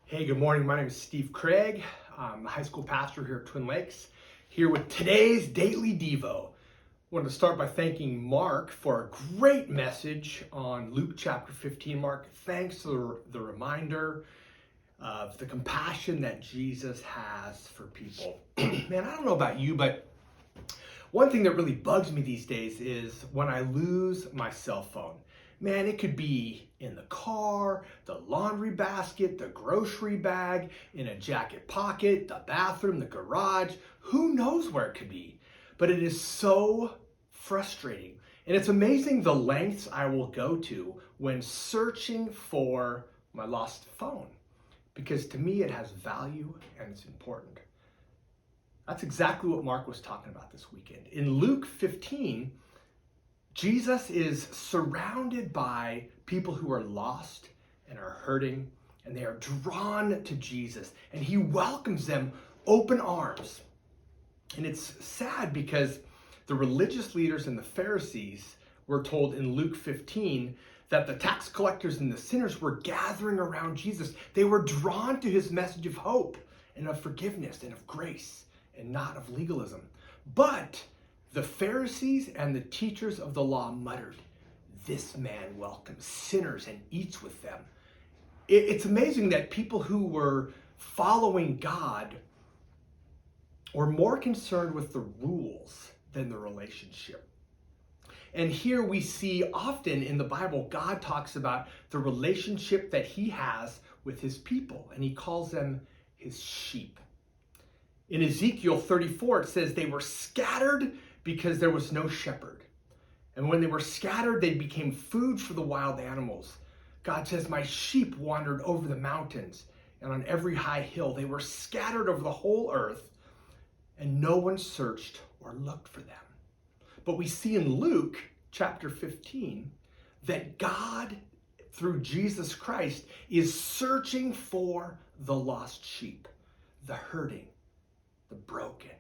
Hey, good morning. My name is Steve Craig. I'm the high school pastor here at Twin Lakes, here with today's Daily Devo. I wanted to start by thanking Mark for a great message on Luke chapter 15. Mark, thanks for the reminder of the compassion that Jesus has for people. Man, I don't know about you, but one thing that really bugs me these days is when I lose my cell phone. Man, it could be in the car, the laundry basket, the grocery bag, in a jacket pocket, the bathroom, the garage. Who knows where it could be? But it is so frustrating. And it's amazing the lengths I will go to when searching for my lost phone. Because to me, it has value and it's important. That's exactly what Mark was talking about this weekend. In Luke 15, Jesus is surrounded by people who are lost and are hurting, and they are drawn to Jesus, and he welcomes them open arms. And it's sad because the religious leaders and the Pharisees were told in Luke 15 that the tax collectors and the sinners were gathering around Jesus. They were drawn to his message of hope and of forgiveness and of grace and not of legalism. But the Pharisees and the teachers of the law muttered, "This man welcomes sinners and eats with them." It's amazing that people who were following God were more concerned with the rules than the relationship. And here we see often in the Bible, God talks about the relationship that he has with his people, and he calls them his sheep. In Ezekiel 34, it says they were scattered because there was no shepherd. And when they were scattered, they became food for the wild animals. God says, "My sheep wandered over the mountains and on every high hill. They were scattered over the whole earth, and no one searched or looked for them." But we see in Luke chapter 15 that God, through Jesus Christ, is searching for the lost sheep, the hurting, the broken,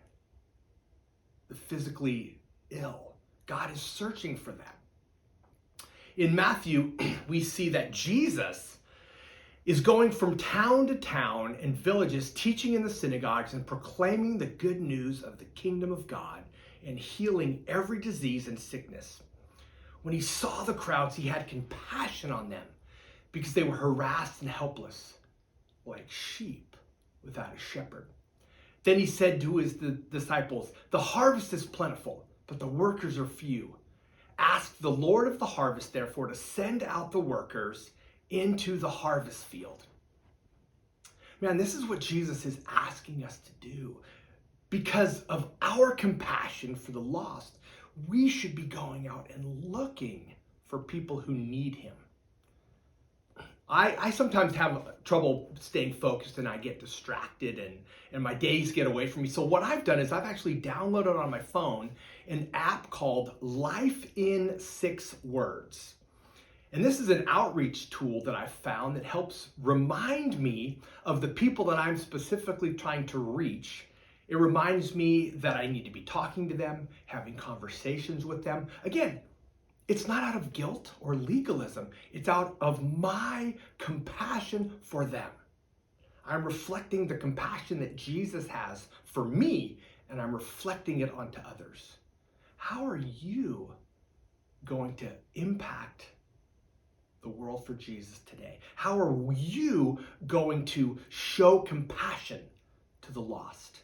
the physically ill. God is searching for them. In Matthew, we see that Jesus is going from town to town and villages, teaching in the synagogues and proclaiming the good news of the kingdom of God and healing every disease and sickness. When he saw the crowds, he had compassion on them because they were harassed and helpless, like sheep without a shepherd. Then he said to his disciples, "The harvest is plentiful, but the workers are few. Ask the Lord of the harvest, therefore, to send out the workers into the harvest field." Man, this is what Jesus is asking us to do. Because of our compassion for the lost, we should be going out and looking for people who need him. I sometimes have trouble staying focused and I get distracted and my days get away from me. So what I've done is I've actually downloaded on my phone an app called Life in 6 Words. And this is an outreach tool that I've found that helps remind me of the people that I'm specifically trying to reach. It reminds me that I need to be talking to them, having conversations with them. Again, it's not out of guilt or legalism. It's out of my compassion for them. I'm reflecting the compassion that Jesus has for me, and I'm reflecting it onto others. How are you going to impact the world for Jesus today? How are you going to show compassion to the lost?